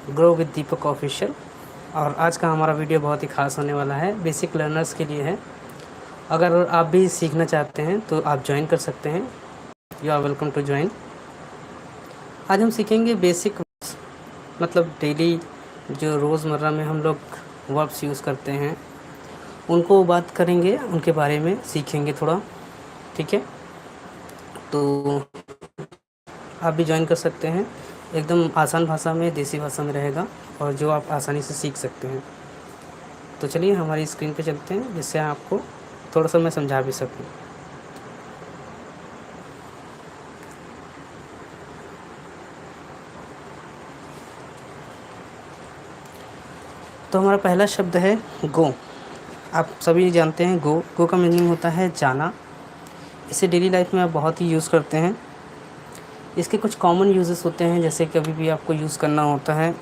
Grow with Deepak official. और आज का हमारा वीडियो बहुत ही ख़ास होने वाला है, बेसिक लर्नर्स के लिए है। अगर आप भी सीखना चाहते हैं तो आप ज्वाइन कर सकते हैं। You are welcome to join. आज हम सीखेंगे बेसिक मतलब डेली जो रोज़मर्रा में हम लोग वर्ब्स यूज़ करते हैं उनको बात करेंगे, उनके बारे में सीखेंगे थोड़ा। ठीक है, तो आप भी ज्वाइन कर सकते हैं। एकदम आसान भाषा में, देसी भाषा में रहेगा और जो आप आसानी से सीख सकते हैं। तो चलिए हमारी स्क्रीन पे चलते हैं, जिससे आपको थोड़ा सा मैं समझा भी सकूँ। तो हमारा पहला शब्द है गो। आप सभी जानते हैं गो का मीनिंग होता है जाना। इसे डेली लाइफ में आप बहुत ही यूज़ करते हैं। इसके कुछ कॉमन यूजेस होते हैं, जैसे कभी भी आपको यूज़ करना होता है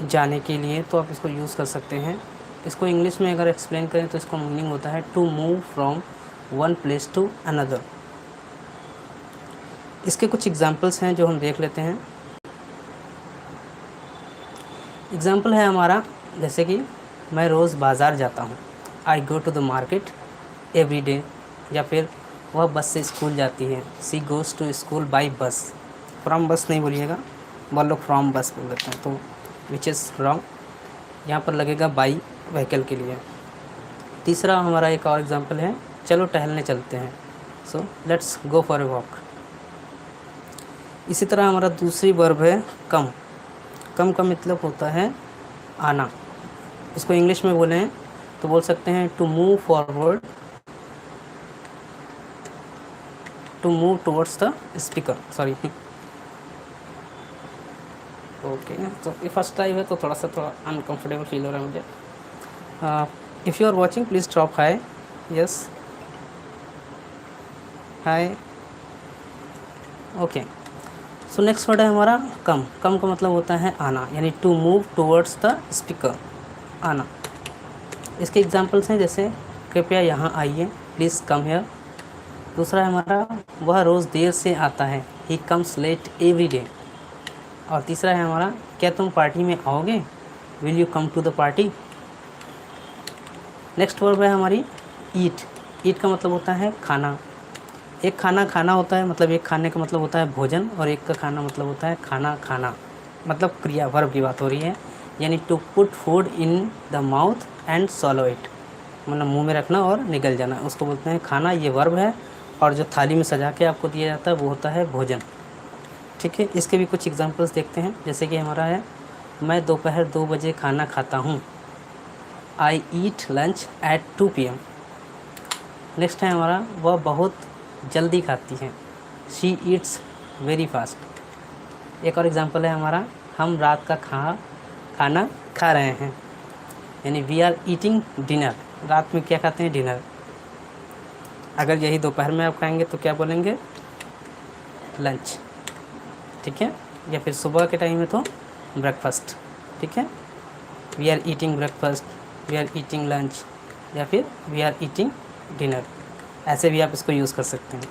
जाने के लिए तो आप इसको यूज़ कर सकते हैं। इसको इंग्लिश में अगर एक्सप्लेन करें तो इसका मीनिंग होता है to move from one place to another. इसके कुछ एग्जांपल्स हैं जो हम देख लेते हैं। एग्जांपल है हमारा, जैसे कि मैं रोज़ बाज़ार जाता हूँ, I go to the market every day. या फिर वह बस से स्कूल जाती है, she goes to school by bus. From bus नहीं बोलिएगा, बहुत लोग फ्रॉम बस बोल देते हैं, तो विच इज़ रॉन्ग। यहाँ पर लगेगा बाई व्हीकल के लिए। तीसरा हमारा एक और एग्जांपल है, चलो टहलने चलते हैं, so let's go for a walk. इसी तरह हमारा दूसरी वर्ब है कम। कम का मतलब होता है आना। इसको इंग्लिश में बोलें तो बोल सकते हैं to move forward, to move towards the speaker, sorry. Okay, तो ये फर्स्ट टाइम है तो थोड़ा अनकंफर्टेबल फील हो रहा है मुझे। If you are watching please drop hi. Yes, hi. Okay, so next word है हमारा कम। कम का मतलब होता है आना, यानी to move towards the speaker, आना। इसके एग्जांपल्स हैं, जैसे कृपया यहाँ आइए, प्लीज़ कम हियर। दूसरा है हमारा वह रोज़ देर से आता है, he comes late every day. और तीसरा है हमारा क्या तुम पार्टी में आओगे, will you come to the party. Next verb है हमारी ईट। ईट का मतलब होता है खाना। एक खाना खाना होता है, मतलब एक खाने का मतलब होता है भोजन, और एक का खाना मतलब होता है खाना खाना, मतलब क्रिया, वर्ब की बात हो रही है। यानी to put food in the mouth and swallow it, मतलब मुंह में रखना और निगल जाना, उसको बोलते हैं खाना। ये वर्ब है। और जो थाली में सजा के आपको दिया जाता है वो होता है भोजन। ठीक है, इसके भी कुछ एग्जांपल्स देखते हैं, जैसे कि हमारा है मैं दोपहर 2 बजे खाना खाता हूँ, I eat lunch at 2 PM। Next है हमारा वह बहुत जल्दी खाती हैं, शी ईट्स वेरी फास्ट। एक और एग्जांपल है हमारा हम रात का खाना खा रहे हैं, यानी वी आर ईटिंग डिनर। रात में क्या खाते हैं, डिनर। अगर यही दोपहर में आप खाएंगे तो क्या बोलेंगे, लंच। ठीक है, या फिर सुबह के टाइम में तो ब्रेकफास्ट। ठीक है, we are eating breakfast, we are eating lunch, या फिर वी आर ईटिंग डिनर। ऐसे भी आप इसको यूज़ कर सकते हैं।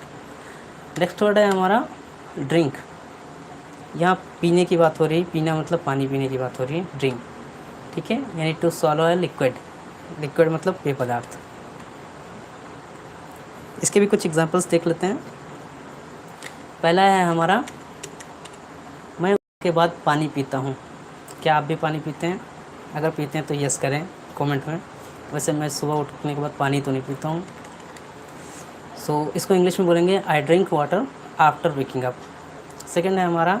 नेक्स्ट वर्ड है हमारा ड्रिंक। यहाँ पीने की बात हो रही, पीना मतलब पानी पीने की बात हो रही है, ड्रिंक। ठीक है, यानी टू सॉलो है लिक्विड। लिक्विड मतलब पेय पदार्थ। इसके भी कुछ एग्जांपल्स देख लेते हैं। पहला है हमारा मैं उसके बाद पानी पीता हूँ। क्या आप भी पानी पीते हैं? अगर पीते हैं तो यस करें कमेंट में। वैसे मैं सुबह उठने के बाद पानी तो नहीं पीता हूँ। सो इसको इंग्लिश में बोलेंगे I drink water after waking up. Second है हमारा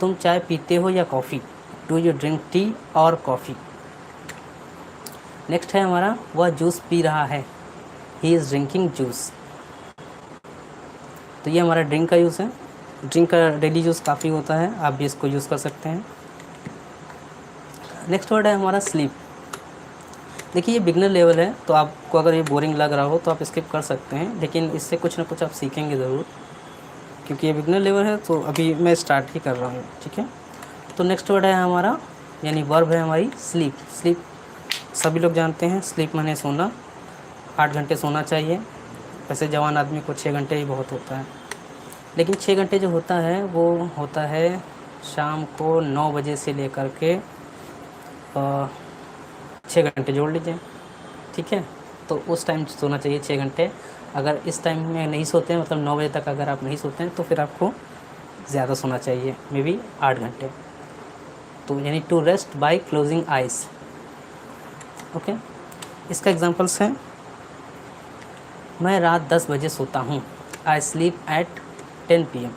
तुम चाय पीते हो या coffee, do you drink tea और कॉफ़ी। नेक्स्ट है हमारा वह जूस पी रहा है, ही इज़ ड्रिंकिंग जूस। तो ये हमारा ड्रिंक का यूज़ है। ड्रिंक का डेली यूज़ काफ़ी होता है, आप भी इसको यूज़ कर सकते हैं। नेक्स्ट वर्ड है हमारा स्लीप। देखिए ये बिगनर लेवल है, तो आपको अगर ये बोरिंग लग रहा हो तो आप स्किप कर सकते हैं, लेकिन इससे कुछ ना कुछ आप सीखेंगे ज़रूर, क्योंकि ये बिगनर लेवल है। तो अभी मैं स्टार्ट ही कर रहा हूँ। ठीक है, तो नेक्स्ट वर्ड है हमारा, यानी वर्ब है हमारी स्लीप। स्लीप सभी लोग जानते हैं, स्लीप माने सोना। 8 घंटे सोना चाहिए। वैसे जवान आदमी को 6 घंटे ही बहुत होता है, लेकिन 6 घंटे जो होता है वो होता है शाम को 9 बजे से लेकर के 6 घंटे जोड़ लीजिए, ठीक है। तो उस टाइम सोना चाहिए 6 घंटे। अगर इस टाइम में नहीं सोते हैं, मतलब 9 बजे तक अगर आप नहीं सोते हैं, तो फिर आपको ज़्यादा सोना चाहिए, मे बी 8 घंटे। तो यानी to rest by closing eyes, okay. इसका एग्जांपल्स हैं, मैं रात 10 बजे सोता हूँ, आई स्लीप एट 10 PM।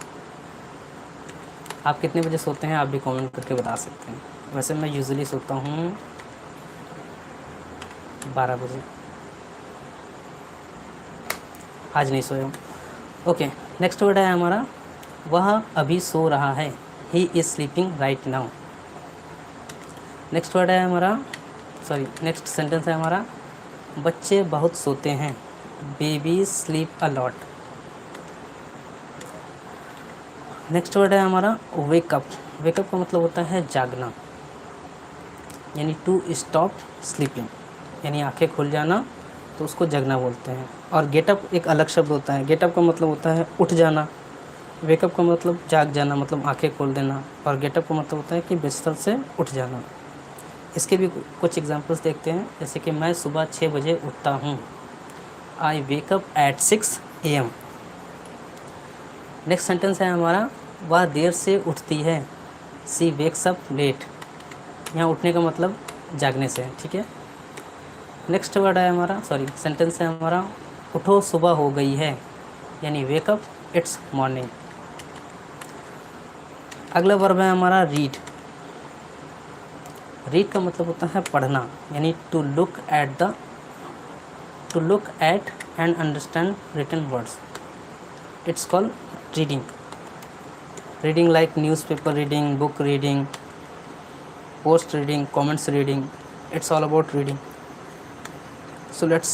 आप कितने बजे सोते हैं आप भी कमेंट करके बता सकते हैं। वैसे मैं यूजुअली सोता हूँ 12 बजे, आज नहीं सोया हूँ, ओके। नेक्स्ट वर्ड है हमारा, वह अभी सो रहा है, he is sleeping right now. Next word है हमारा, नेक्स्ट सेंटेंस है हमारा, बच्चे बहुत सोते हैं, baby sleep a lot. Next word है हमारा वेकअप। वेकअप का मतलब होता है जागना, यानी टू स्टॉप स्लीपिंग, यानी आंखें खुल जाना, तो उसको जगना बोलते हैं। और गेटअप एक अलग शब्द होता है। गेटअप का मतलब होता है उठ जाना, वेकअप का मतलब जाग जाना, मतलब आंखें खोल देना, और गेटअप का मतलब होता है कि बिस्तर से उठ जाना। इसके भी कुछ एग्जांपल्स देखते हैं, जैसे कि मैं सुबह 6 बजे उठता हूँ, I wake up at 6 AM। Next sentence है हमारा, वह देर से उठती है, सी वेक्स अप लेट। यहाँ उठने का मतलब जागने से है, ठीक है। नेक्स्ट वर्ड है हमारा, सेंटेंस है हमारा, उठो सुबह हो गई है, यानी वेकअप इट्स मॉर्निंग। अगला वर्ब है हमारा रीड। रीड का मतलब होता है पढ़ना, यानी to look at and understand written words, it's called reading. Reading like newspaper reading, book reading, post reading, comments reading, it's all about reading. So let's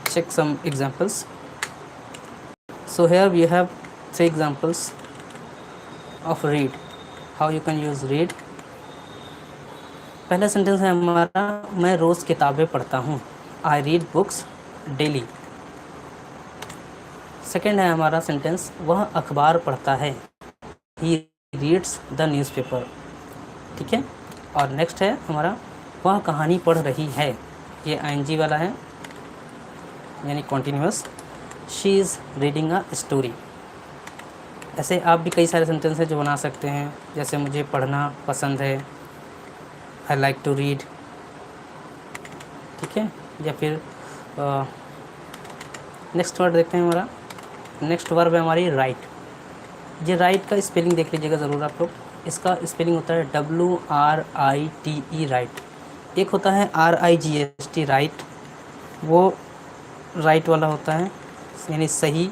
check some examples. So here we have 3 examples of read, how you can use read. पहला sentence है हमारा, मैं रोज़ किताबें पढ़ता हूँ, I read books daily. Second है हमारा sentence, वह अखबार पढ़ता है, ही रीड्स द न्यूज़पेपर, ठीक है। और नेक्स्ट है हमारा, वह कहानी पढ़ रही है, ये ING वाला है, यानी continuous, she is reading a story. ऐसे आप भी कई सारे सेंटेंस हैं जो बना सकते हैं, जैसे मुझे पढ़ना पसंद है, आई लाइक टू रीड, ठीक है। या फिर नेक्स्ट वर्ड देखते हैं हमारा, नेक्स्ट वर्ब है हमारी राइट। ये राइट का स्पेलिंग देख लीजिएगा ज़रूर आप लोग। इसका स्पेलिंग होता है WRITE राइट। एक होता है RIGHT राइट, वो राइट वाला होता है, यानी सही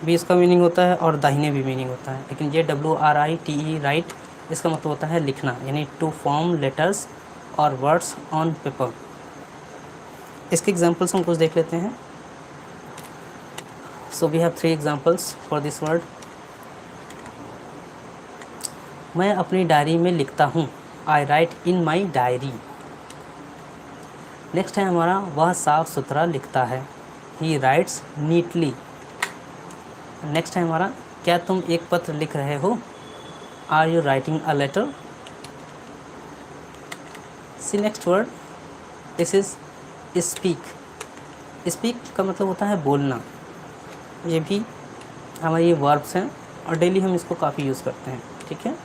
भी इसका मीनिंग होता है और दाहिने भी मीनिंग होता है। लेकिन ये WRITE राइट, इसका मतलब होता है लिखना, यानी टू फॉर्म लेटर्स और वर्ड्स ऑन पेपर। इसके एग्जाम्पल्स हम कुछ देख लेते हैं। So we have 3 examples for this word. मैं अपनी डायरी में लिखता हूँ, I write in my diary. Next है हमारा, वह साफ़ सुथरा लिखता है, ही राइट्स नीटली। नेक्स्ट है हमारा, क्या तुम एक पत्र लिख रहे हो, are you writing a letter. See next word, this is speak. Speak का मतलब होता है बोलना। ये भी हमारे ये वर्ब्स हैं और डेली हम इसको काफ़ी यूज़ करते हैं, ठीक है।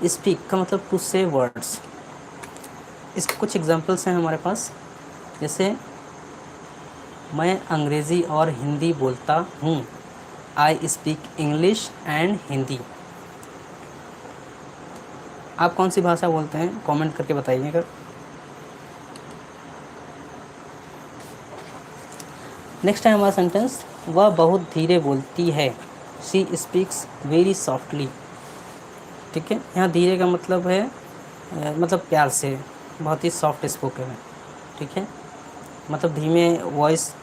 स्पीक का मतलब टू से वर्ड्स। इसके कुछ एग्जांपल्स हैं हमारे पास, जैसे मैं अंग्रेज़ी और हिंदी बोलता हूँ, I speak English and Hindi. आप कौन सी भाषा बोलते हैं कमेंट करके बताइएगा। नेक्स्ट है हमारा सेंटेंस, वह बहुत धीरे बोलती है, शी स्पीक्स वेरी सॉफ्टली। ठीक है, यहाँ धीरे का मतलब है मतलब प्यार से, बहुत ही सॉफ्ट स्पोकन है। ठीक है, मतलब धीमे वॉइस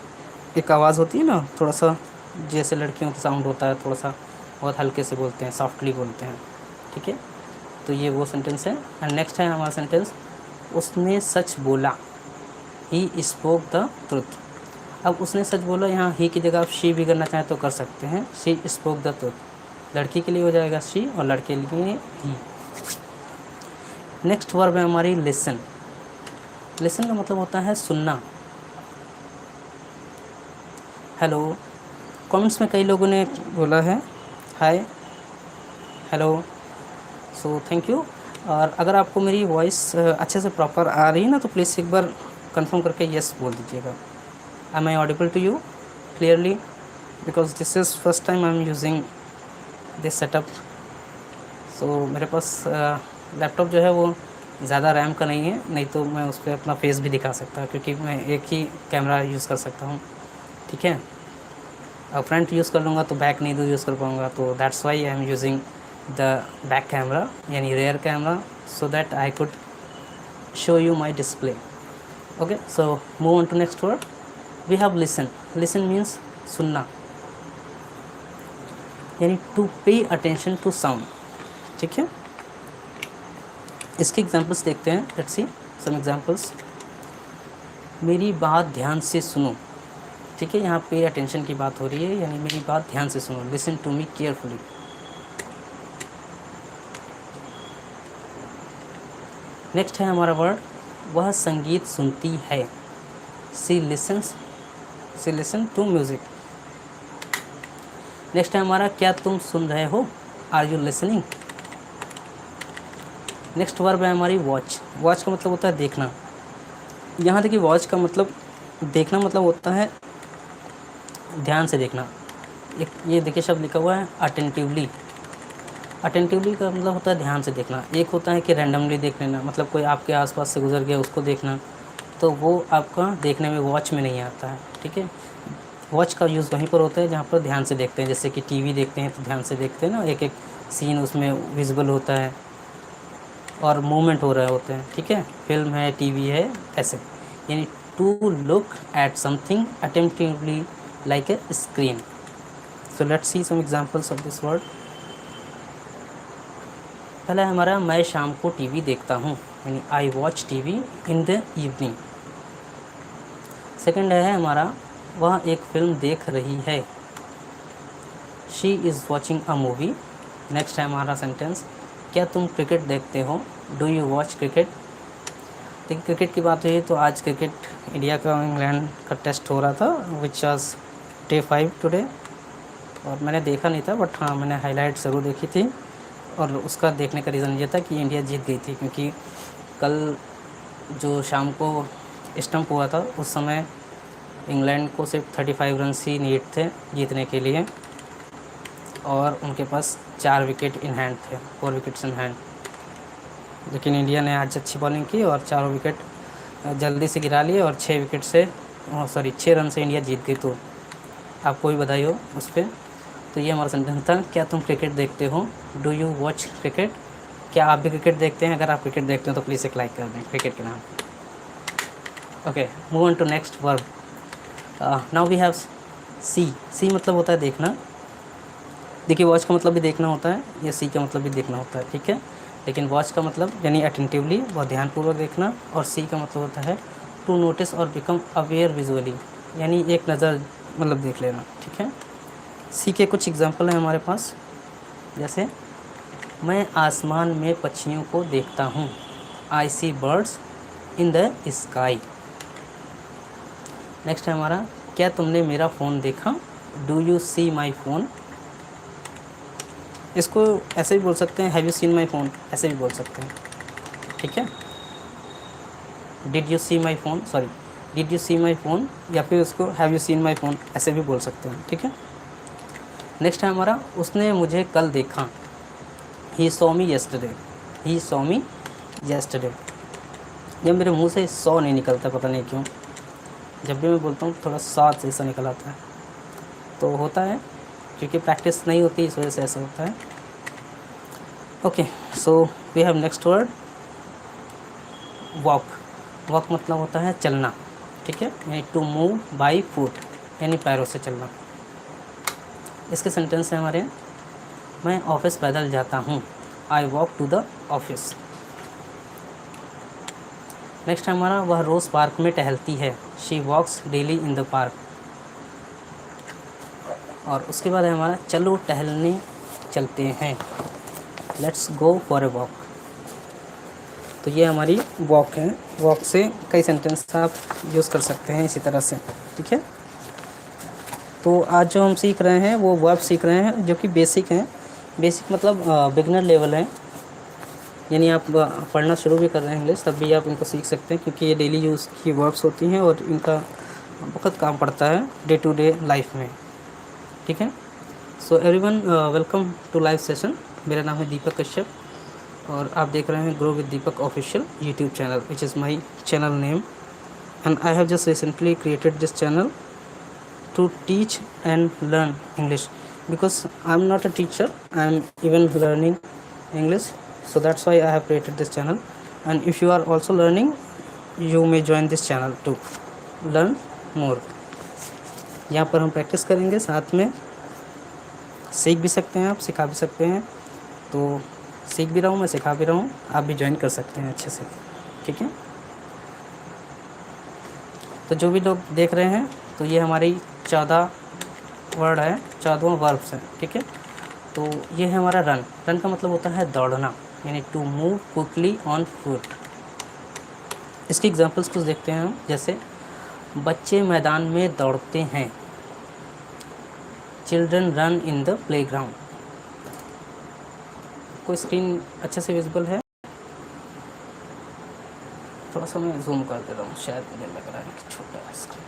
एक आवाज़ होती है ना, थोड़ा सा जैसे लड़कियों का साउंड होता है, थोड़ा सा बहुत हल्के से बोलते हैं, सॉफ्टली बोलते हैं। ठीक है, तो ये वो सेंटेंस है। एंड नेक्स्ट है हमारा सेंटेंस, उसने सच बोला, ही स्पोक द ट्रुथ। अब उसने सच बोला, यहाँ ही की जगह आप शी भी करना चाहें तो कर सकते हैं, शी स्पोक द ट्रुथ। लड़की के लिए हो जाएगा शी और लड़के के लिए ही। नेक्स्ट वर्ब है हमारी लिसन। लिसन का मतलब होता है सुनना। हेलो, कमेंट्स में कई लोगों ने बोला है हाय, हेलो, सो थैंक यू। और अगर आपको मेरी वॉइस अच्छे से प्रॉपर आ रही है ना, तो प्लीज़ एक बार कंफर्म करके यस बोल दीजिएगा। Am I audible to you clearly? Because this is first time I am using this setup. So मेरे पास लैपटॉप जो है वो ज़्यादा रैम का नहीं है, नहीं तो मैं उस पर अपना फेस भी दिखा सकता, क्योंकि मैं एक ही कैमरा यूज़ कर सकता हूँ, ठीक है। फ्रंट यूज़ कर लूँगा तो बैक नहीं यूज़ कर पाऊँगा, तो that's why I am using the back camera यानी rear camera, so that I could show you my display. Okay, so move on to next word. We have listen. Listen means सुनना, यानी to pay attention to sound, ठीक है। इसके examples देखते हैं, let's see some examples. मेरी बात ध्यान से सुनो, ठीक है। यहाँ पे अटेंशन की बात हो रही है, यानी मेरी बात ध्यान से सुनो, listen to me carefully. Next है हमारा वर्ड, वह संगीत सुनती है। See listen to music. Next है हमारा, क्या तुम सुन रहे हो? Are you listening? Next verb है हमारी वॉच। वॉच का मतलब होता है देखना। यहाँ देखिए, वॉच का मतलब देखना मतलब होता है ध्यान से देखना। एक ये देखिए शब्द लिखा हुआ है अटेंटिवली। अटेंटिवली का मतलब होता है ध्यान से देखना। एक होता है कि रैंडमली देख लेना, मतलब कोई आपके आसपास से गुजर गया उसको देखना, तो वो आपका देखने में वॉच में नहीं आता है, ठीक है। वॉच का यूज़ वहीं पर होता है जहाँ पर ध्यान से देखते हैं, जैसे कि टीवी देखते हैं तो ध्यान से देखते हैं ना, एक एक सीन उसमें विजिबल होता है और मूवमेंट हो रहे होते हैं, ठीक है। फिल्म है, टीवी है, ऐसे, यानी to look at something attentively like a screen. So let's see some examples of this word. पहला हमारा, मैं शाम को टीवी देखता हूँ, यानी I watch TV in the evening. Second है हमारा, वह एक फिल्म देख रही है, she is watching a movie. Next है हमारा सेंटेंस, क्या तुम क्रिकेट देखते हो? Do you watch cricket? देखिए, क्रिकेट की बात हुई तो आज क्रिकेट इंडिया का इंग्लैंड का टेस्ट हो रहा था, विच वाज डे 5 टुडे, और मैंने देखा नहीं था, बट हाँ मैंने हाईलाइट ज़रूर देखी थी। और उसका देखने का रीज़न ये था कि इंडिया जीत गई थी, क्योंकि कल जो शाम को स्टंप हुआ था उस समय इंग्लैंड को सिर्फ 35 रन ही नीड थे जीतने के लिए, और उनके पास 4 विकेट इन हैंड थे, 4 विकेट्स इन हैंड। लेकिन इंडिया ने आज अच्छी बॉलिंग की और 4 विकेट जल्दी से गिरा लिए, और 6 विकेट से 6 रन से इंडिया जीत गई। तो आपको भी बधाई हो उस पर। तो ये हमारा सेंटेंस था, क्या तुम क्रिकेट देखते हो? Do you watch cricket? क्या आप भी क्रिकेट देखते हैं? अगर आप क्रिकेट देखते हो तो प्लीज़ एक लाइक कर दें क्रिकेट के नाम। Okay, move on to next verb. Now we have see. See मतलब होता है देखना। देखिए, वॉच का मतलब भी देखना होता है, या सी का मतलब भी देखना होता है, ठीक है। लेकिन वॉच का मतलब यानी अटेंटिवली, बहुत ध्यानपूर्वक देखना, और सी का मतलब होता है टू नोटिस और बिकम अवेयर विजुअली, यानी एक नज़र मतलब देख लेना, ठीक है। सी के कुछ एग्जांपल हैं हमारे पास, जैसे मैं आसमान में पक्षियों को देखता हूँ, I see birds in the sky. Next है हमारा, क्या तुमने मेरा फ़ोन देखा? Do you see my phone? इसको ऐसे भी बोल सकते हैं, have you seen my phone, ऐसे भी बोल सकते हैं, ठीक है। Did you see my phone, sorry, did you see my phone, या फिर उसको have you seen my phone ऐसे भी बोल सकते हैं, ठीक है। नेक्स्ट है हमारा, उसने मुझे कल देखा, he saw me yesterday, he saw me yesterday. जब मेरे मुंह से सॉ नहीं निकलता, पता नहीं क्यों, जब भी मैं बोलता हूँ थोड़ा साथ जैसा निकल आता है, तो होता है क्योंकि प्रैक्टिस नहीं होती, इस वजह से ऐसा होता है। Okay, so we have next word, walk. Walk मतलब होता है चलना, ठीक है, यानी टू मूव बाई फुट, यानी पैरों से चलना। इसके सेंटेंस हैं हमारे, मैं ऑफिस पैदल जाता हूँ, I walk to the office. Next है हमारा, वह रोज़ पार्क में टहलती है, she walks daily in the park. और उसके बाद है हमारा, चलो टहलने चलते हैं, let's go for a walk. तो ये हमारी वॉक है। वॉक से कई सेंटेंस आप यूज़ कर सकते हैं इसी तरह से, ठीक है। तो आज जो हम सीख रहे हैं वो वर्ब सीख रहे हैं जो कि बेसिक हैं। बेसिक मतलब बिगनर लेवल है, यानी आप पढ़ना शुरू भी कर रहे हैं इंग्लिश तब भी आप इनको सीख सकते हैं, क्योंकि ये डेली यूज़ की वर्ब्स होती हैं और इनका बहुत काम पड़ता है डे टू डे लाइफ में, ठीक है। So everyone, welcome to live session. मेरा नाम है दीपक कश्यप और आप देख रहे हैं grow with Deepak official YouTube channel, which is my channel name, and I have just recently created this channel to teach and learn English, because I'm not a teacher, I'm even learning English, so that's why I have created this channel. And if you are also learning, you may join this channel to learn more. यहाँ पर हम practice करेंगे, साथ में सीख भी सकते हैं, आप सिखा भी सकते हैं। तो सीख भी रहा हूँ, मैं सिखा भी रहा हूँ, आप भी ज्वाइन कर सकते हैं अच्छे से, ठीक है। तो जो भी लोग देख रहे हैं, तो ये हमारी 14 वर्ड है, 14वां वर्ब्स है, ठीक है। तो ये है हमारा रन। रन का मतलब होता है दौड़ना, यानी to move quickly on foot. इसकी एग्जांपल्स कुछ देखते हैं हम, जैसे बच्चे मैदान में दौड़ते हैं, children run in the playground. कोई स्क्रीन अच्छे से विजिबल है? थोड़ा सा मैं जूम कर दे रहा हूँ, शायद मुझे लग रहा है कि छोटा है स्क्रीन।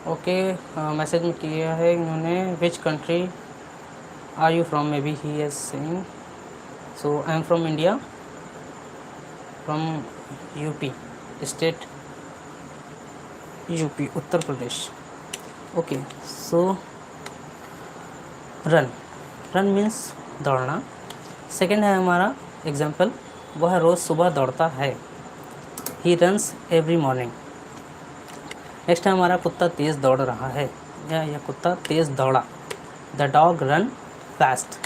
ओके, मैसेज में किया है इन्होंने, which country are you from, maybe he is saying. So I am from India, from UP state, UP Uttar Pradesh. Okay, so run, run means दौड़ना। सेकेंड है हमारा एग्जाम्पल, वह रोज़ सुबह दौड़ता है, he runs every morning. Next है हमारा कुत्ता तेज़ दौड़ रहा है, या यह कुत्ता तेज़ दौड़ा, the dog run fast.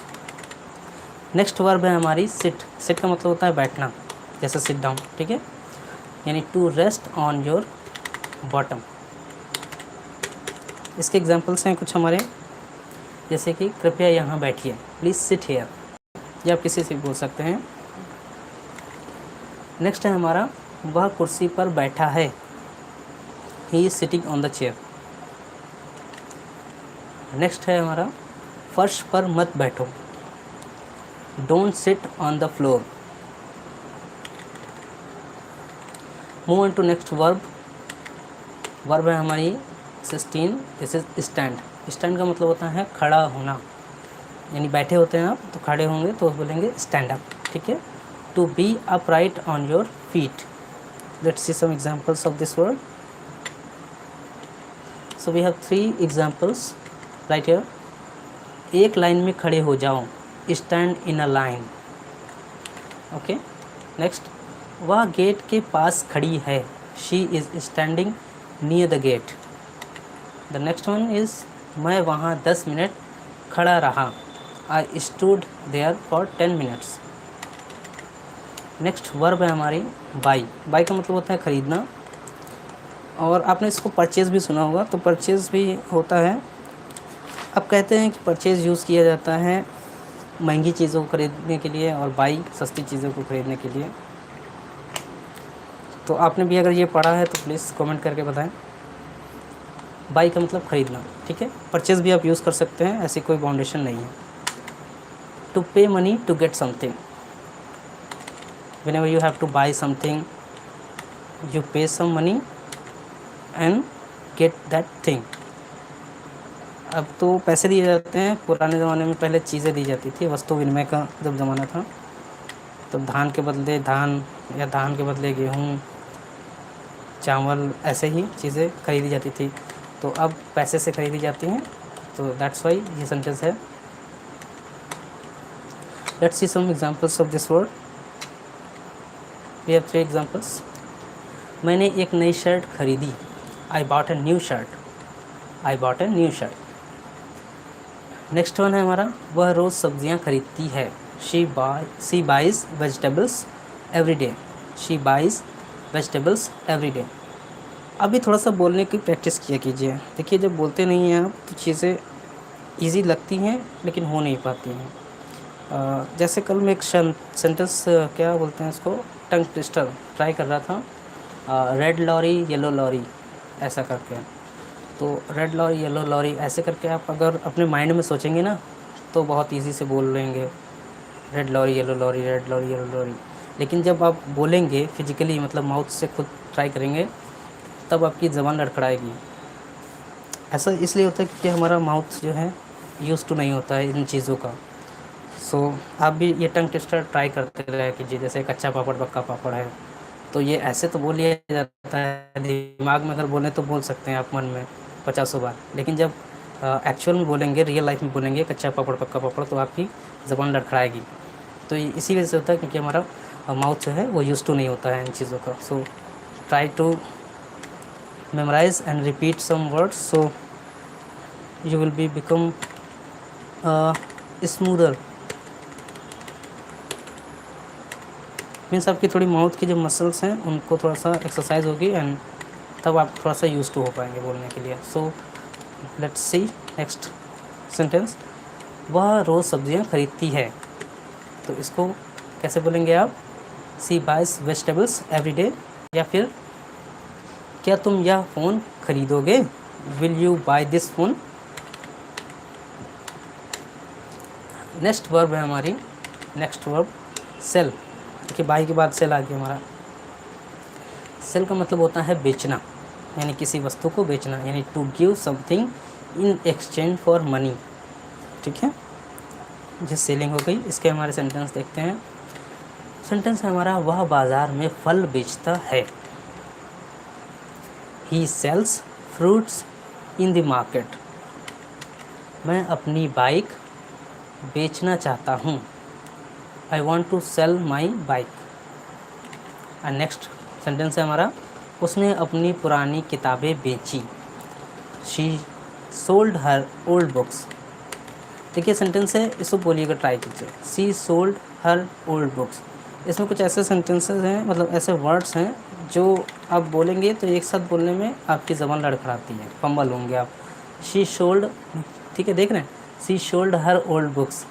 Next verb है हमारी सिट। सिट का मतलब होता है बैठना, जैसे सिट डाउन, ठीक है, यानी to rest on your bottom. इसके एग्जाम्पल्स हैं कुछ हमारे, जैसे कि कृपया यहाँ बैठिए, प्लीज़ सिट हेयर, या आप किसी से बोल सकते हैं। नेक्स्ट है हमारा, वह कुर्सी पर बैठा है, he is sitting on the chair. Next है हमारा, फर्श पर मत बैठो, don't sit on the floor. Move on to next verb. Verb है हमारी 16, दिस इज स्टैंड। स्टैंड का मतलब होता है खड़ा होना, यानी बैठे होते हैं आप तो खड़े होंगे तो बोलेंगे स्टैंड अप, ठीक है। To be upright on your feet. Let's see some examples of this word. So we have 3 examples right here. एक लाइन में खड़े हो जाओ, stand in a line. Okay. Next, वह गेट के पास खड़ी है, she is standing near the gate. The next one is, मैं वहाँ 10 मिनट खड़ा रहा, I stood there for 10 minutes. Next verb है हमारी बाई। बाई का मतलब होता है ख़रीदना, और आपने इसको परचेज़ भी सुना होगा, तो परचेज़ भी होता है। अब कहते हैं कि परचेज़ यूज़ किया जाता है महंगी चीज़ों को ख़रीदने के लिए और बाई सस्ती चीज़ों को ख़रीदने के लिए। तो आपने भी अगर ये पढ़ा है तो प्लीज़ कमेंट करके बताएं। बाई का मतलब ख़रीदना, ठीक है। परचेज़ भी आप यूज़ कर सकते हैं, ऐसी कोई बाउंडेशन नहीं है। To pay money to get something. Whenever you have to buy something, you pay some money and get that thing. अब तो पैसे दिए जाते हैं, पुराने ज़माने में पहले चीज़ें दी जाती थी, वस्तु विनिमय का जब ज़माना था, तो धान के बदले धान, या धान के बदले गेहूँ, चावल, ऐसे ही चीज़ें खरीदी जाती थी। तो अब पैसे से खरीदी जाती हैं, तो दैट्स वाई ये सेंटेंस है। Let's see some examples of this word. We have 3 examples. मैंने एक नई शर्ट खरीदी, I bought a new shirt. I bought a new shirt. Next one है हमारा, वह रोज़ सब्जियां खरीदती है, she buys vegetables every day. She buys vegetables every day. अभी थोड़ा सा बोलने की प्रैक्टिस किया कीजिए। देखिए, जब बोलते नहीं हैं आप तो चीज़ें इजी लगती हैं लेकिन हो नहीं पाती हैं। जैसे कल मैं एक सेंटेंस क्या बोलते हैं इसको, टंग ट्विस्टर ट्राई कर रहा था, रेड लॉरी येलो लॉरी ऐसा करके। तो रेड लॉरी येलो लॉरी ऐसे करके आप अगर अपने माइंड में सोचेंगे ना तो बहुत इजी से बोल लेंगे, red lorry yellow lorry, red lorry yellow lorry. लेकिन जब आप बोलेंगे फिजिकली, मतलब माउथ से खुद ट्राई करेंगे, तब आपकी ज़बान लड़खड़ाएगी। ऐसा इसलिए होता है क्योंकि हमारा माउथ जो है यूज़ टू नहीं होता है इन चीज़ों का। सो आप भी ये टंग ट्विस्टर ट्राई करते रहे कीजिए। जैसे कच्चा पापड़ पक्का पापड़ है, तो ये ऐसे तो बोल लिया जाता है, दिमाग में अगर बोलें तो बोल सकते हैं आप मन में 50 बार, लेकिन जब एक्चुअल में बोलेंगे, रियल लाइफ में बोलेंगे कच्चा पापड़ पक्का पापड़, तो आपकी ज़बान लड़खड़ाएगी। तो इसी वजह से होता है क्योंकि हमारा माउथ जो है वो यूज़ टू नहीं होता है इन चीज़ों का। So try to memorise and repeat some words so you will be become smoother. Means आपकी थोड़ी माउथ की जो मसल्स हैं उनको थोड़ा सा एक्सरसाइज होगी एंड तब आप थोड़ा सा यूज़ टू हो पाएंगे बोलने के लिए। सो लेट्स सी नेक्स्ट सेंटेंस। वह रोज़ सब्जियां खरीदती है, तो इसको कैसे बोलेंगे आप? She buys vegetables every day. या फिर क्या तुम यह फ़ोन खरीदोगे? Will you buy this phone? Next verb है हमारी, नेक्स्ट वर्ब सेल। देखिए बाई के बाद सेल आ गया हमारा। सेल का मतलब होता है बेचना, यानी किसी वस्तु को बेचना, यानी to give something in exchange for money. ठीक है, जो सेलिंग हो गई। इसके हमारे सेंटेंस देखते हैं। सेंटेंस है हमारा, वह बाज़ार में फल बेचता है। He sells fruits in the market. मैं अपनी बाइक बेचना चाहता हूँ। I want to sell my bike. And next sentence है हमारा, उसने अपनी पुरानी किताबें बेची। She sold her old books. देखिए सेंटेंस है, इसको बोलिएगा, ट्राई कीजिए। She sold her old books. इसमें कुछ ऐसे सेंटेंसेस हैं, मतलब ऐसे वर्ड्स हैं जो आप बोलेंगे तो एक साथ बोलने में आपकी ज़बान लड़खड़ाती है, फंबल होंगे आप। शी सोल्ड, ठीक है, देख रहे हैं, सी सोल्ड हर ओल्ड बुक्स,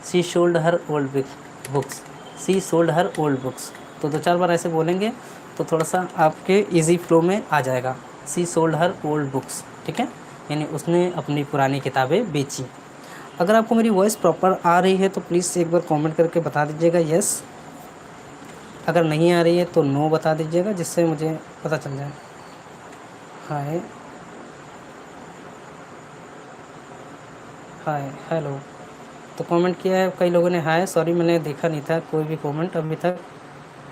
सी सोल्ड हर ओल्ड बुक्स, सी सोल्ड हर ओल्ड बुक्स। तो 2-4 बार ऐसे बोलेंगे तो थोड़ा सा आपके इजी फ्लो में आ जाएगा। सी सोल्ड हर ओल्ड बुक्स, ठीक है, यानी उसने अपनी पुरानी किताबें बेची। अगर आपको मेरी वॉइस प्रॉपर आ रही है तो प्लीज़ एक बार कमेंट करके बता दीजिएगा यस। अगर नहीं आ रही है तो नो बता दीजिएगा, जिससे मुझे पता चल जाए। हाय हाय हेलो, तो कमेंट किया है कई लोगों ने हाय। सॉरी, मैंने देखा नहीं था कोई भी कमेंट अभी तक,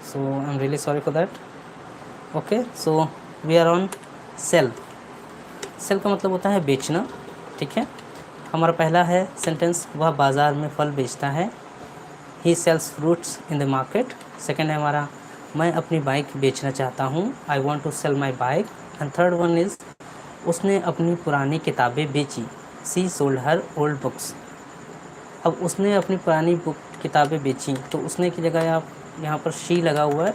so I am really sorry for that. Okay, so we are on sell. Sell का मतलब होता है बेचना। ठीक है, हमारा पहला है सेंटेंस, वह बाज़ार में फल बेचता है। He sells fruits in the market. Second है हमारा, मैं अपनी बाइक बेचना चाहता हूँ। I want to sell my bike. And third one is, उसने अपनी पुरानी किताबें बेची। She sold her old books. अब उसने अपनी पुरानी किताबें बेची, तो उसने की जगह आप यहाँ पर शी लगा हुआ है,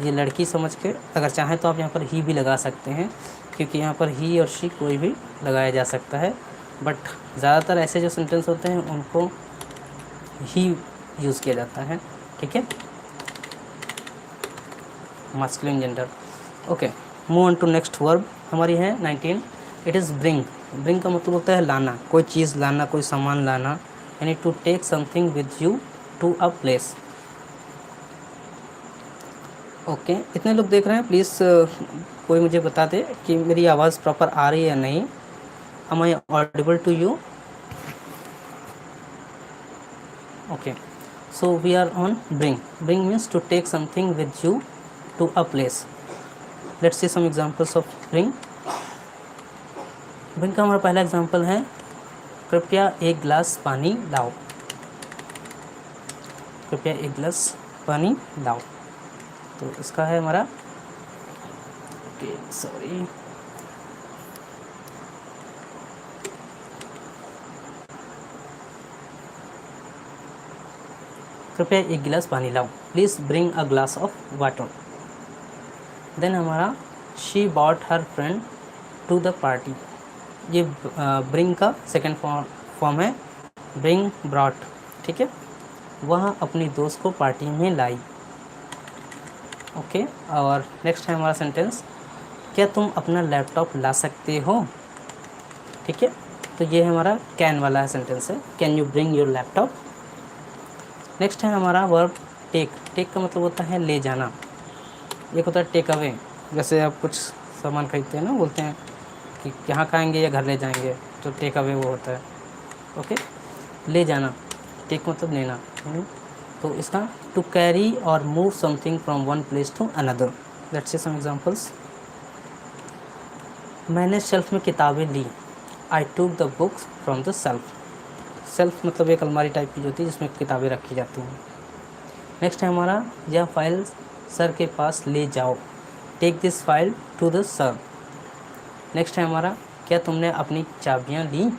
ये लड़की समझ के। अगर चाहें तो आप यहाँ पर ही भी लगा सकते हैं, क्योंकि यहाँ पर ही और शी कोई भी लगाया जा सकता है, बट ज़्यादातर ऐसे जो सेंटेंस होते हैं उनको ही यूज़ किया जाता है। ठीक है, masculine gender. Okay, move on to next verb हमारी है 19। It is bring. ब्रिंग का मतलब होता है लाना, कोई चीज़ लाना, कोई सामान लाना, यानी to take something with you to a place. Okay, इतने लोग देख रहे हैं, प्लीज़ कोई मुझे बता दे कि मेरी आवाज़ प्रॉपर आ रही है या नहीं। Am I audible to you? Okay, so we are on bring. Bring means to take something with you to a place. Let's see some examples of bring. Bring का हमारा पहला एग्जाम्पल है, कृपया एक गिलास पानी लाओ। कृपया एक गिलास पानी लाओ, तो इसका है हमारा, सॉरी, कृपया एक गिलास पानी लाओ। Please bring a glass of water. Then हमारा, she bought her friend to the party. ये ब्रिंग का सेकेंड फॉर्म है ब्रिंग ब्रॉट, ठीक है। वह अपनी दोस्त को पार्टी में लाई। ओके, और नेक्स्ट है हमारा सेंटेंस, क्या तुम अपना लैपटॉप ला सकते हो, ठीक है। तो ये हमारा कैन वाला सेंटेंस है, can you bring your laptop. Next है हमारा वर्ब टेक। टेक का मतलब होता है ले जाना। एक होता है टेक अवे, जैसे आप कुछ सामान खरीदते हैं ना, बोलते हैं कि यहाँ खाएंगे या घर ले जाएंगे, तो टेक अवे वो होता है। ओके, ले जाना, टेक मतलब लेना। तो इसका टू कैरी और move something from one place to another. Let's see some examples. मैंने शेल्फ में किताबें ली, I took the books from the shelf. Shelf मतलब एक अलमारी टाइप की होती है जिसमें किताबें रखी जाती हैं। नेक्स्ट है हमारा, यह फाइल सर के पास ले जाओ, take this file to the sir. Next है हमारा, क्या तुमने अपनी चाबियां ली,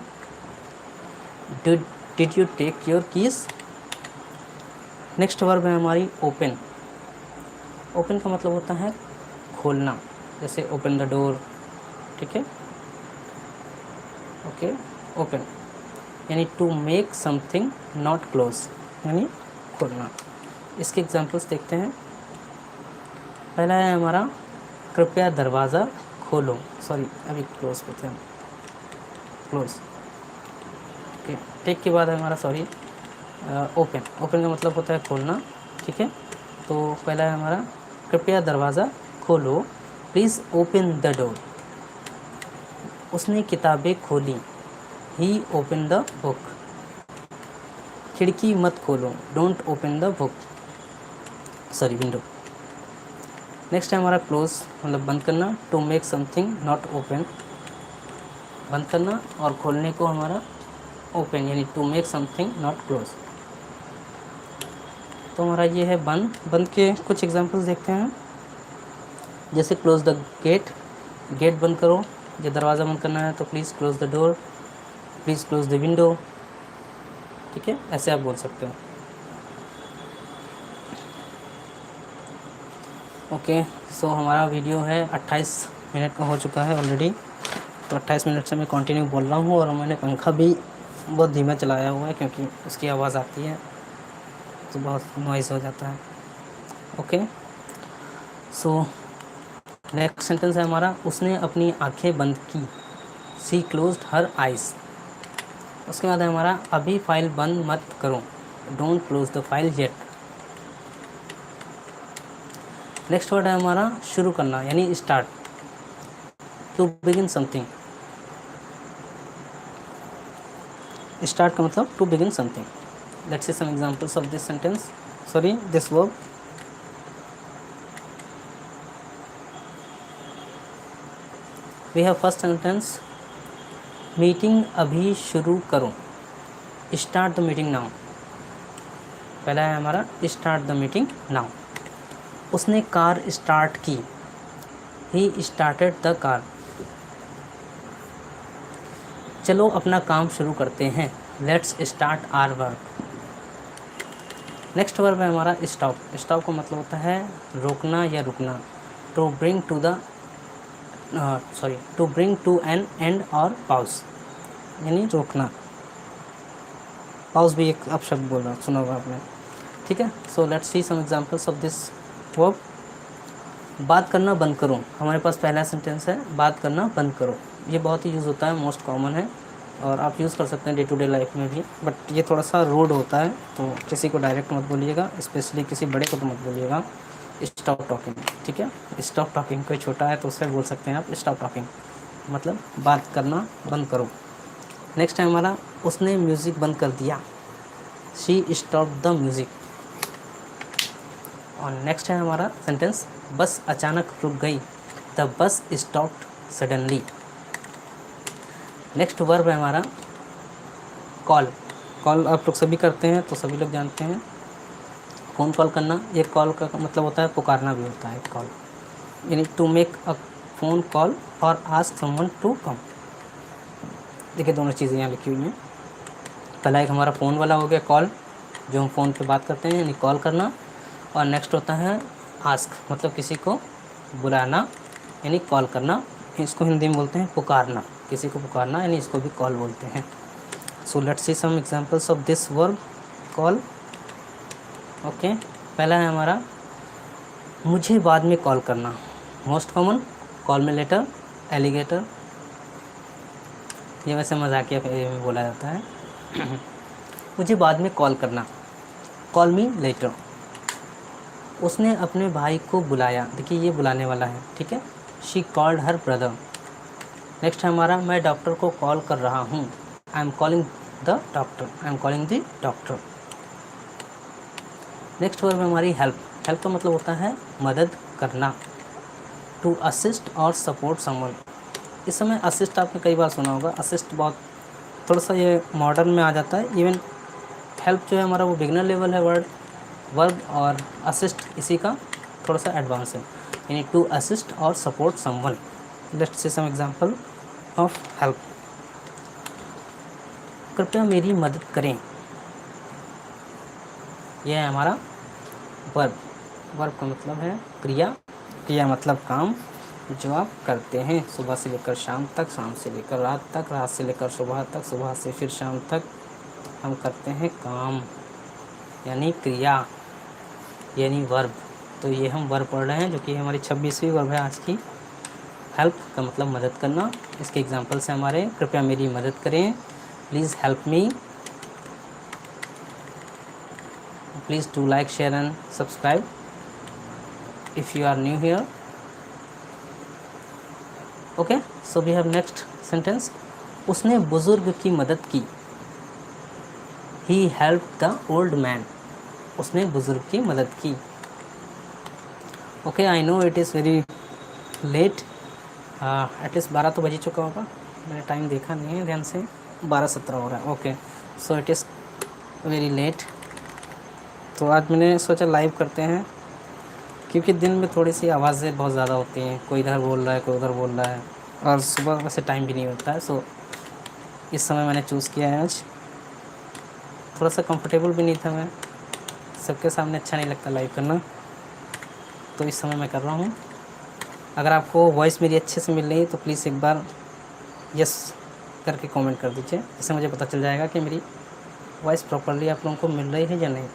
did you take your keys. Next verb है हमारी ओपन। ओपन का मतलब होता है खोलना, जैसे ओपन द डोर, ठीक है। ओके, ओपन यानी to make something not close, यानी खोलना। इसके एग्जांपल्स देखते हैं। पहला है हमारा, कृपया दरवाज़ा खोलो, सॉरी अभी क्लोज करते हैं, क्लोज। ओके, टेक के बाद है हमारा सॉरी ओपन। ओपन का मतलब होता है खोलना, ठीक है। तो पहला है हमारा, कृपया दरवाज़ा खोलो, प्लीज़ ओपन द डोर। उसने किताबें खोली, ही ओपन द बुक। खिड़की मत खोलो, don't open the book, sorry window. Next है हमारा क्लोज, मतलब बंद करना, to make something not open, बंद करना, और खोलने को हमारा ओपन, यानी to make something not close. तो हमारा ये है बंद। बंद के कुछ एग्जांपल्स देखते हैं, जैसे क्लोज द गेट, गेट बंद करो। ये दरवाज़ा बंद करना है तो please close the door, please close the window, ठीक है, ऐसे आप बोल सकते हो। ओके, सो हमारा वीडियो है 28 मिनट का हो चुका है ऑलरेडी। तो 28 मिनट से मैं कंटिन्यू बोल रहा हूँ, और मैंने पंखा भी बहुत धीमा चलाया हुआ है क्योंकि उसकी आवाज़ आती है तो बहुत नॉइज़ हो जाता है। ओके, सो नेक्स्ट सेंटेंस है हमारा, उसने अपनी आंखें बंद की, सी क्लोज्ड हर आइज़। उसके बाद है हमारा, अभी फाइल बंद मत करो, don't close the file yet. Next word है हमारा शुरू करना, यानी start, to begin something. Start का मतलब to begin something. Let's see some examples of this sentence, sorry this verb. We have first sentence, meeting अभी शुरू करो, स्टार्ट द मीटिंग नाउ। पहला है हमारा स्टार्ट द मीटिंग नाउ। उसने car start की, ही स्टार्टेड द कार। चलो अपना काम शुरू करते हैं, let's start our work. Next verb है हमारा स्टॉप। स्टॉप का मतलब होता है रोकना या रुकना, to bring to the to bring to an end और पाउज, यानी रोकना। पाउज भी एक आप शब्द बोल रहा सुना होगा आपने, ठीक है। So let's see some examples of this verb. बात करना बंद करो, हमारे पास पहला सेंटेंस है, बात करना बंद करो। ये बहुत ही यूज़ होता है, मोस्ट कॉमन है, और आप यूज़ कर सकते हैं डे टू डे लाइफ में भी, बट ये थोड़ा सा रूड होता है, तो किसी को डायरेक्ट मत बोलिएगा, स्पेशली किसी बड़े को तो मत बोलिएगा। स्टॉप टॉकिंग, ठीक है, स्टॉप टॉकिंग। कोई छोटा है तो उससे बोल सकते हैं आप स्टॉप टॉकिंग, मतलब बात करना बंद करो। नेक्स्ट है हमारा, उसने म्यूज़िक बंद कर दिया, शी स्टॉप द म्यूज़िक। और नेक्स्ट है हमारा सेंटेंस, बस अचानक रुक गई, the bus stopped suddenly. Next verb है हमारा कॉल। कॉल आप लोग सभी करते हैं तो सभी लोग जानते हैं, फ़ोन कॉल करना। ये कॉल का मतलब होता है पुकारना भी होता है कॉल, यानी to make a phone call और आस्क समवन टू कम। देखिए दोनों चीज़ें यहाँ लिखी हुई हैं। पहला एक हमारा फ़ोन वाला हो गया कॉल, जो हम फ़ोन पे बात करते हैं, यानी कॉल करना। और नेक्स्ट होता है आस्क, मतलब किसी को बुलाना, यानी कॉल करना। इसको हिंदी में बोलते हैं पुकारना, किसी को पुकारना, यानी इसको भी कॉल बोलते हैं। So let's see some examples of this verb call. Okay, पहला है हमारा मुझे बाद में कॉल करना। Most common, call me later, alligator. ये वैसे मजाकिया वे में बोला जाता है। मुझे बाद में कॉल करना, कॉल मी लेटर। उसने अपने भाई को बुलाया, देखिए ये बुलाने वाला है, ठीक है। She called her brother. Next है हमारा मैं डॉक्टर को कॉल कर रहा हूँ। I am calling the doctor, I am calling the doctor. Next verb है हमारी हेल्प। हेल्प का मतलब होता है मदद करना, टू असिस्ट और सपोर्ट समवन। इस समय असिस्ट आपने कई बार सुना होगा, असिस्ट बहुत थोड़ा सा ये मॉडर्न में आ जाता है। इवन हेल्प जो है हमारा वो बिगनर लेवल है वर्ब, और असिस्ट इसी का थोड़ा सा एडवांस है, यानी टू असिस्ट और support someone. Let's see some example of help. कृपया मेरी मदद करें, यह है हमारा वर्ब। वर्ब का मतलब है क्रिया, क्रिया मतलब काम जो आप करते हैं सुबह से लेकर शाम तक, शाम से लेकर रात तक, रात से लेकर सुबह तक, सुबह से फिर शाम तक हम करते हैं काम, यानी क्रिया, यानी वर्ब। तो ये हम वर्ब पढ़ रहे हैं जो कि हमारी 26वीं वर्ब है आज की। हेल्प का मतलब मदद करना। इसके एग्जांपल्स हैं हमारे कृपया मेरी मदद करें, please help me, please do like, share and subscribe if you are new here. Okay, so we have next sentence. उसने बुजुर्ग की मदद की, he helped the old man. उसने बुजुर्ग की मदद की। Okay, I know it is very late. At least 12 तो बज ही चुका होगा, मैंने टाइम देखा नहीं है ध्यान से, 12:17 हो रहा है। Okay, so it is very late. तो आज मैंने सोचा लाइव करते हैं, क्योंकि दिन में थोड़ी सी आवाज़ें बहुत ज़्यादा होती हैं, कोई इधर बोल रहा है कोई उधर बोल रहा है, और सुबह वैसे टाइम भी नहीं होता है। सो इस समय मैंने चूज़ किया है आज। थोड़ा सा कंफर्टेबल भी नहीं था, मैं सबके सामने अच्छा नहीं लगता लाइव करना, तो इस समय मैं कर रहा हूँ। अगर आपको वॉइस मेरी अच्छे से मिल रही है तो प्लीज़ एक बार यस करके कमेंट कर दीजिए, इससे मुझे पता चल जाएगा कि मेरी वॉइस प्रॉपरली आप लोगों को मिल रही है या नहीं।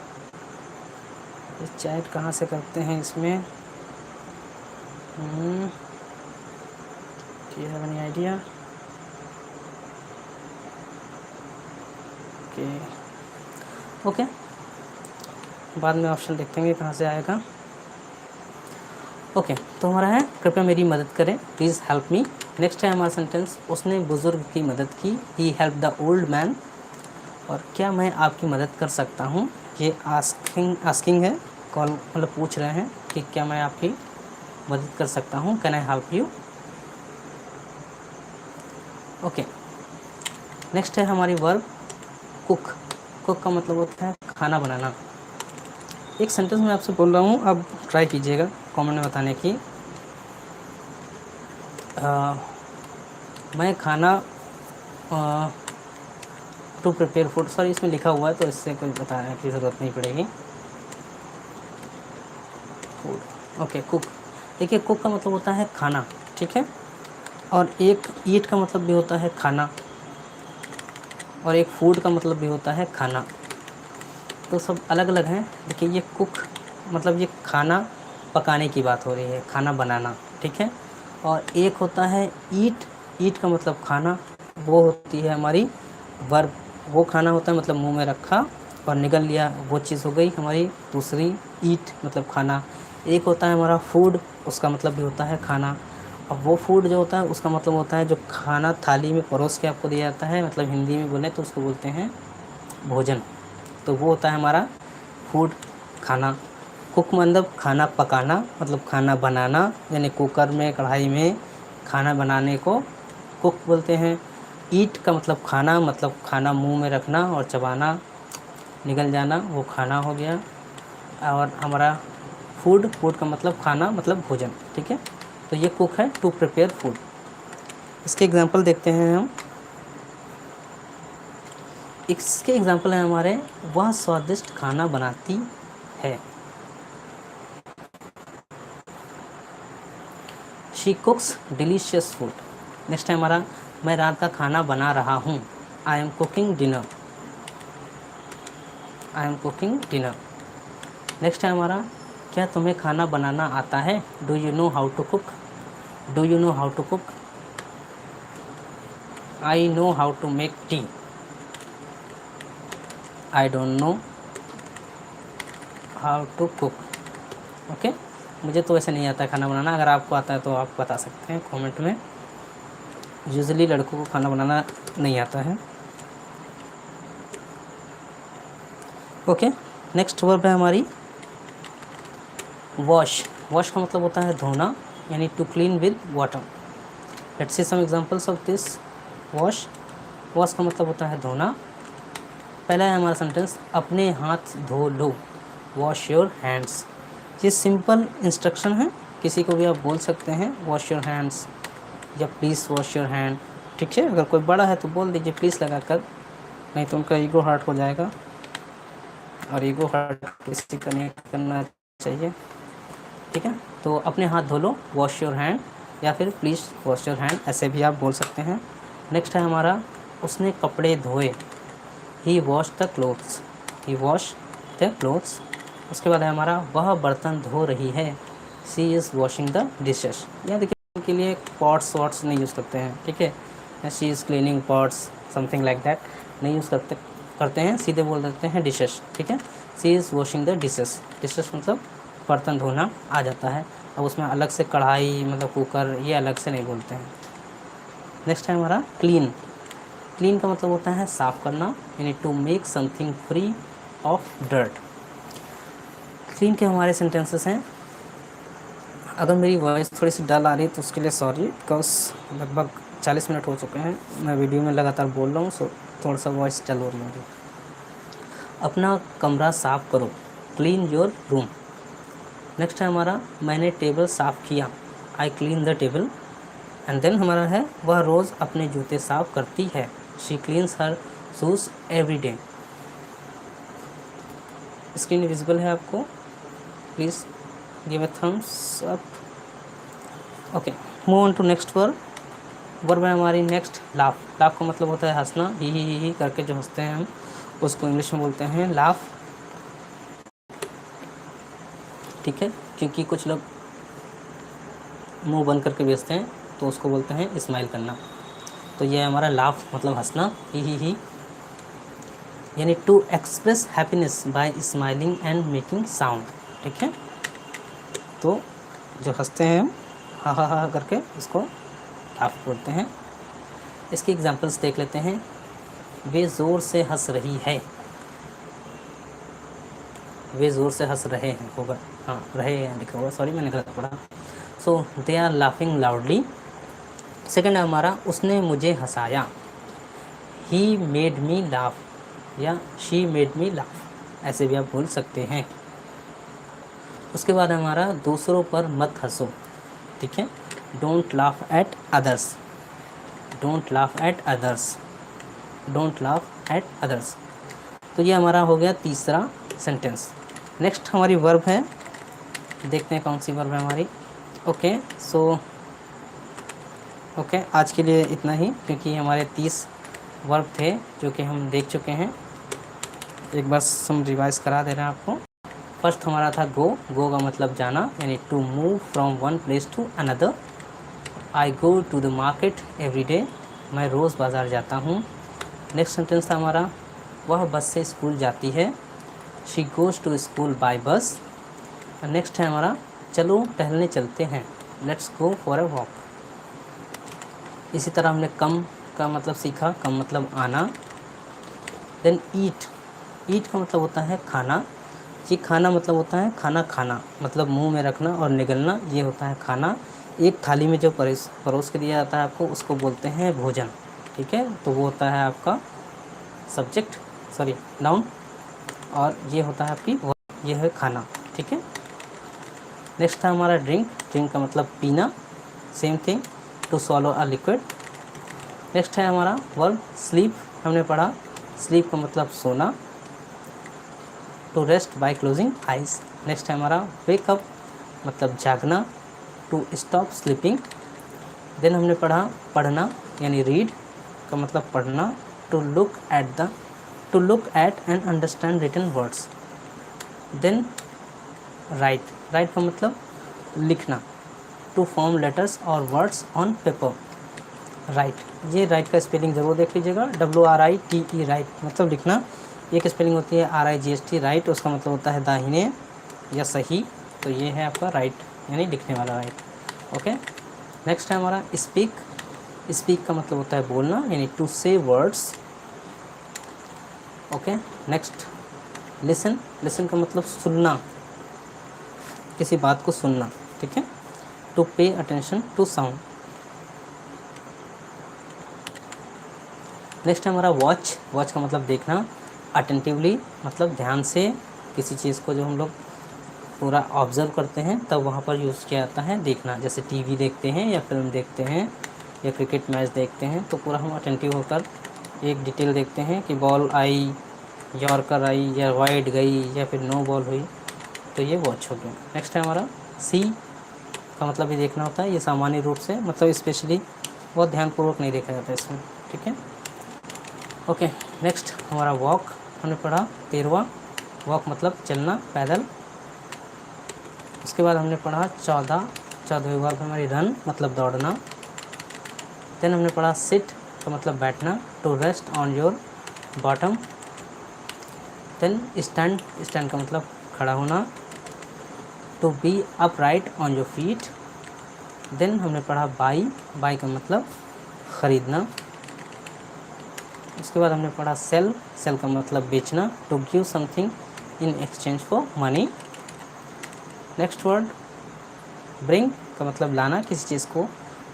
चैट कहाँ से करते हैं इसमें? Do you have any idea? Okay, बाद में ऑप्शन देखते हैं कहाँ से आएगा। ओके, तो हमारा है कृपया मेरी मदद करें, प्लीज़ हेल्प मी। नेक्स्ट है हमारा सेंटेंस उसने बुज़ुर्ग की मदद की, ही हेल्प द ओल्ड मैन। और क्या मैं आपकी मदद कर सकता हूँ, ये आस्किंग है, कॉल मतलब पूछ रहे हैं कि क्या मैं आपकी मदद कर सकता हूँ, can I help you. Okay, next है हमारी वर्ब कुक। कुक का मतलब होता है खाना बनाना। एक सेंटेंस मैं आपसे बोल रहा हूँ, अब ट्राई कीजिएगा कमेंट में बताने की। मैं खाना टू प्रिपेयर फूड, सॉरी इसमें लिखा हुआ है तो इससे कोई बताने की ज़रूरत नहीं पड़ेगी। Food, okay, cook. देखिए कुक का मतलब होता है खाना, ठीक है, और एक ईट का मतलब भी होता है खाना, और एक फूड का मतलब भी होता है खाना, तो सब अलग अलग हैं। देखिए ये कुक मतलब ये खाना पकाने की बात हो रही है, खाना बनाना, ठीक है। और एक होता है ईट, ईट का मतलब खाना, वो होती है हमारी वर्ब, वो खाना होता है मतलब मुंह में रखा और निगल लिया, वो चीज़ हो गई हमारी दूसरी ईट मतलब खाना। एक होता है हमारा फूड, उसका मतलब भी होता है खाना, और वो फूड जो होता है उसका मतलब होता है जो खाना थाली में परोस के आपको दिया जाता है, मतलब हिंदी में बोले तो उसको बोलते हैं भोजन, तो वो होता है हमारा फूड, खाना। कुक मतलब खाना पकाना, मतलब खाना बनाना, यानी कुकर में कढ़ाई में खाना बनाने को कुक बोलते हैं। ईट का मतलब खाना, मतलब खाना मुंह में रखना और चबाना, निगल जाना, वो खाना हो गया। और हमारा फूड, फूड का मतलब खाना मतलब भोजन, ठीक है। तो ये कुक है, टू प्रिपेयर फूड। इसके एग्जांपल देखते हैं हम। इसके एग्जांपल हैं हमारे वह स्वादिष्ट खाना बनाती है, she cooks delicious food. Next है हमारा मैं रात का खाना बना रहा हूँ, I am cooking dinner, I am cooking dinner. Next है हमारा, क्या तुम्हें खाना बनाना आता है? Do you know how to cook, do you know how to cook. I know how to make tea, I don't know how to cook. Okay, मुझे तो वैसे नहीं आता है खाना बनाना, अगर आपको आता है तो आप बता सकते हैं कमेंट में। यूजुअली लड़कों को खाना बनाना नहीं आता है। ओके, नेक्स्ट वर्ब है हमारी वॉश। वॉश का मतलब होता है धोना, यानी to clean with water. Let's see some examples of this wash. Wash का मतलब होता है धोना। पहला है हमारा सेंटेंस, अपने हाथ धो लो, वॉश योर हैंड्स। ये सिंपल इंस्ट्रक्शन है, किसी को भी आप बोल सकते हैं वॉश योर हैंड्स या प्लीज़ वॉश योर हैंड। ठीक है, अगर कोई बड़ा है तो बोल दीजिए प्लीज़ लगा कर, नहीं तो उनका ईगो हर्ट हो जाएगा, और ईगो हर्ट किसी का नहीं करना चाहिए। ठीक है, तो अपने हाथ धो लो, वॉश योर हैंड, या फिर प्लीज़ वॉश योर हैंड, ऐसे भी आप बोल सकते हैं। नेक्स्ट है हमारा, उसने कपड़े धोए, he wash the clothes, he wash the clothes. उसके बाद है हमारा, वह बर्तन धो रही है, she is washing the dishes. यहाँ देखिए के लिए पॉट्स वॉट्स नहीं यूज़ करते हैं, ठीक है, she is cleaning pots something like that नहीं यूज़ करते हैं, सीधे बोल देते हैं डिशेस। ठीक है, she is washing the dishes. Dishes मतलब बर्तन धोना आ जाता है, अब उसमें अलग से कढ़ाई मतलब कुकर ये अलग से नहीं बोलते हैं। नेक्स्ट है हमारा क्लीन। क्लीन का मतलब होता है साफ़ करना, यानी to make something free of dirt. Clean के हमारे सेंटेंसेस हैं। अगर मेरी वॉइस थोड़ी सी डल आ रही है तो उसके लिए सॉरी, बिकॉज लगभग 40 मिनट हो चुके हैं मैं वीडियो में लगातार बोल रहा हूँ, सो थोड़ा सा वॉइस डल हो रही है। अपना कमरा साफ़ करो, क्लीन योर रूम। नेक्स्ट है हमारा, मैंने टेबल साफ़ किया, I clean the table. And then हमारा है, वह रोज़ अपने जूते साफ़ करती है, she cleans her shoes every day. Screen visible है आपको, please give a thumbs up. Okay, move on to next verb. Verb है हमारी नेक्स्ट लाफ। लाफ का मतलब होता है हंसना, ही करके जो हंसते हैं हम उसको इंग्लिश में बोलते हैं लाफ। ठीक है, क्योंकि कुछ लोग मुंह बंद करके भी हंसते हैं तो उसको बोलते हैं स्माइल करना। तो ये हमारा लाफ मतलब हंसना, ही यानी to express happiness by smiling and making sound. ठीक है, तो जो हंसते हैं हम हा करके इसको लाफ बोलते हैं। इसकी एग्जांपल्स देख लेते हैं। वे ज़ोर से हंस रही है, वे ज़ोर से हंस रहे हैं होगा, हाँ रहे हैं लिखा होगा, सॉरी मैंने गलत पढ़ा। So they are laughing loudly. Second है हमारा, उसने मुझे हंसाया, ही मेड मी लाफ या शी मेड मी लाफ, ऐसे भी आप बोल सकते हैं। उसके बाद हमारा, दूसरों पर मत हंसो। ठीक है, don't laugh at others, don't laugh at others, don't laugh at others. तो ये हमारा हो गया तीसरा सेंटेंस। नेक्स्ट हमारी वर्ब है, देखते हैं कौन सी वर्ब है हमारी। ओके, सो ओके, आज के लिए इतना ही, क्योंकि हमारे 30 वर्ब थे जो कि हम देख चुके हैं। एक बार हम रिवाइज करा दे रहे हैं आपको। फर्स्ट हमारा था गो। गो का मतलब जाना, यानी to move from one place to another. I go to the market every day, मैं रोज़ बाज़ार जाता हूँ। नेक्स्ट सेंटेंस था हमारा, वह बस से स्कूल जाती है, she goes to school by bus. Next है हमारा, चलो टहलने चलते हैं, let's go for a walk. इसी तरह हमने कम का मतलब सीखा, कम मतलब आना। देन ईट। ईट का मतलब होता है खाना। ये खाना मतलब होता है खाना खाना, मतलब मुंह में रखना और निगलना, ये होता है खाना। एक थाली में जो परोस के दिया जाता है आपको, उसको बोलते हैं भोजन। ठीक है, तो वो होता है आपका सब्जेक्ट, सॉरी नाउन, और ये होता है आपकी ये है खाना। ठीक है, नेक्स्ट था हमारा ड्रिंक। ड्रिंक का मतलब पीना, same thing, to swallow a liquid. Next है हमारा वर्ब स्लीप, हमने पढ़ा, स्लीप का मतलब सोना, to rest by closing eyes. Next है हमारा वेकअप, मतलब जागना, टू स्टॉप स्लीपिंग। देन हमने पढ़ा पढ़ना, यानी रीड का मतलब पढ़ना, to look at and understand written words. Then write का मतलब लिखना, to form letters or words on paper. Right, ये राइट का स्पेलिंग ज़रूर देख लीजिएगा, WRITE राइट मतलब लिखना। एक स्पेलिंग होती है RIGHT राइट, उसका मतलब होता है दाहिने या सही, तो ये है आपका राइट यानी लिखने वाला राइट। ओके, नेक्स्ट है हमारा स्पीक। स्पीक का मतलब होता है बोलना यानी टू से words. Okay, next listen. Listen का मतलब सुनना, किसी बात को सुनना, ठीक है, to pay attention to sound. Next है हमारा वॉच। वॉच का मतलब देखना, अटेंटिवली मतलब ध्यान से किसी चीज़ को जो हम लोग पूरा ऑब्ज़र्व करते हैं तब वहाँ पर यूज़ किया जाता है देखना। जैसे टीवी देखते हैं या फिल्म देखते हैं या क्रिकेट मैच देखते हैं तो पूरा हम अटेंटिव होकर एक डिटेल देखते हैं कि बॉल आई, यॉर्कर आई या वाइड गई या फिर नो बॉल हुई, तो ये वॉच हो गया। नेक्स्ट है हमारा सी का मतलब भी देखना होता है। ये सामान्य रूप से मतलब स्पेशली बहुत ध्यानपूर्वक नहीं देखा जाता इसमें, ठीक है। ओके, नेक्स्ट हमारा वॉक हमने पढ़ा 13वां। वॉक मतलब चलना, पैदल। उसके बाद हमने पढ़ा 14वें वर्ब हमारी रन मतलब दौड़ना। देन हमने पढ़ा सिट का मतलब बैठना, to rest on your bottom. Then stand, stand का मतलब खड़ा होना, to be upright on your feet. Then हमने पढ़ा बाई, बाई का मतलब ख़रीदना। उसके बाद हमने पढ़ा सेल, सेल का मतलब बेचना, to give something in exchange for money. Next word bring का मतलब लाना, किसी चीज़ को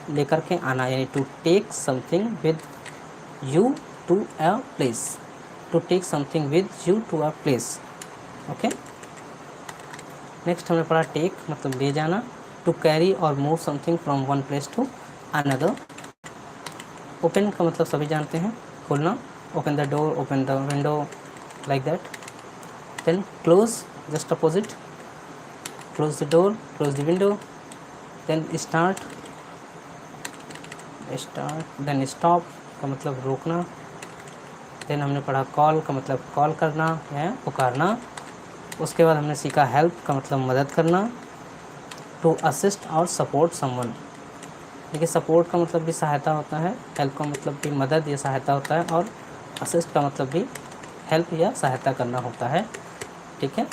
लेकर के आना यानी to take something with you to a place, to take something with you to a place. Okay, next हमने पढ़ा टेक मतलब ले जाना, टू कैरी और move something from one place to another. Open का मतलब सभी जानते हैं, खोलना, open the door, open the window, like that. Then close, just opposite, close the door, close the window. Then start, then stop का मतलब रोकना। देन हमने पढ़ा कॉल का मतलब कॉल करना या पुकारना। उसके बाद हमने सीखा हेल्प का मतलब मदद करना, टू असिस्ट और सपोर्ट समवन। देखिए सपोर्ट का मतलब भी सहायता होता है, हेल्प का मतलब भी मदद या सहायता होता है, और असिस्ट का मतलब भी हेल्प या सहायता करना होता है, ठीक है।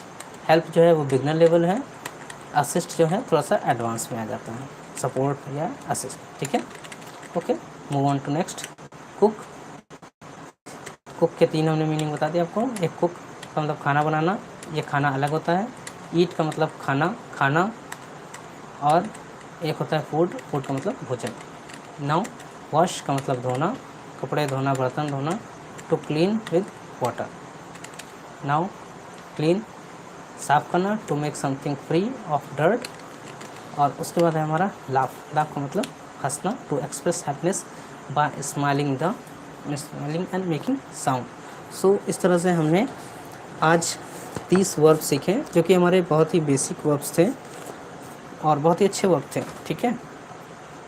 हेल्प जो है वो बिगनर लेवल है, असिस्ट जो है थोड़ा सा एडवांस में आ जाता है, सपोर्ट या असिस्ट, ठीक है। Okay, move on to next. Cook, cook के 3 हमने मीनिंग बता दिया आपको। एक कुक का मतलब खाना बनाना, ये खाना अलग होता है। ईट का मतलब खाना, खाना, और एक होता है फूड, फूड का मतलब भोजन। नाउ वॉश का मतलब धोना, कपड़े धोना, बर्तन धोना, to clean with water. Now clean साफ करना, to make something free of dirt. और उसके बाद है हमारा लाफ, लाफ का मतलब हंसना, to express happiness by smiling and making sound. So इस तरह से हमने आज 30 वर्ब सीखे जो कि हमारे बहुत ही बेसिक वर्ब्स थे और बहुत ही अच्छे वर्ब थे, ठीक है।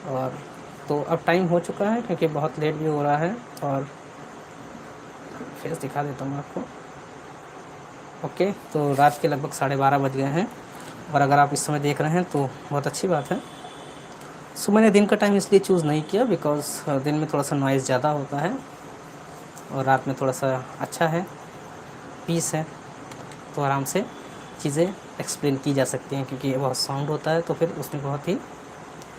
और तो अब टाइम हो चुका है क्योंकि बहुत लेट भी हो रहा है, और फेस दिखा देता हूँ आपको। ओके, तो रात के लगभग 12:30 बज गए हैं, और अगर आप इस समय देख रहे हैं तो बहुत अच्छी बात है। सो मैंने दिन का टाइम इसलिए चूज़ नहीं किया बिकॉज़ दिन में थोड़ा सा नॉइज़ ज़्यादा होता है और रात में थोड़ा सा अच्छा है, पीस है, तो आराम से चीज़ें एक्सप्लेन की जा सकती हैं, क्योंकि ये बहुत साउंड होता है तो फिर उसमें बहुत ही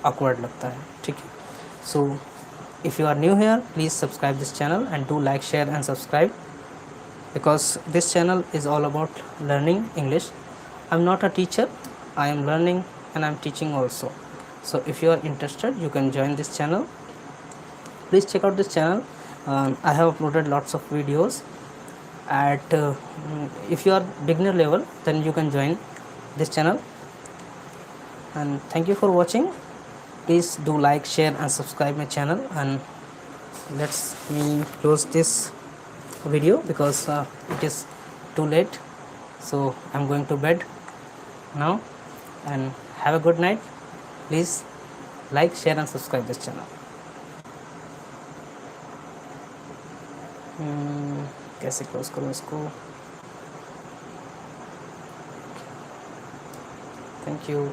awkward लगता है, ठीक है। So if you are new here please subscribe this channel and do like, share and subscribe because this channel is all about learning English. I'm not a teacher, I am learning and I'm teaching also. So if you are interested you can join this channel. Please check out this channel. I have uploaded lots of videos at if you are beginner level then you can join this channel. And thank you for watching. Please do like, share and subscribe my channel, and let's me close this video because it is too late, so I'm going to bed now, and have a good night. Please like, share and subscribe this channel. कैसे close करूँ इसको? Thank you.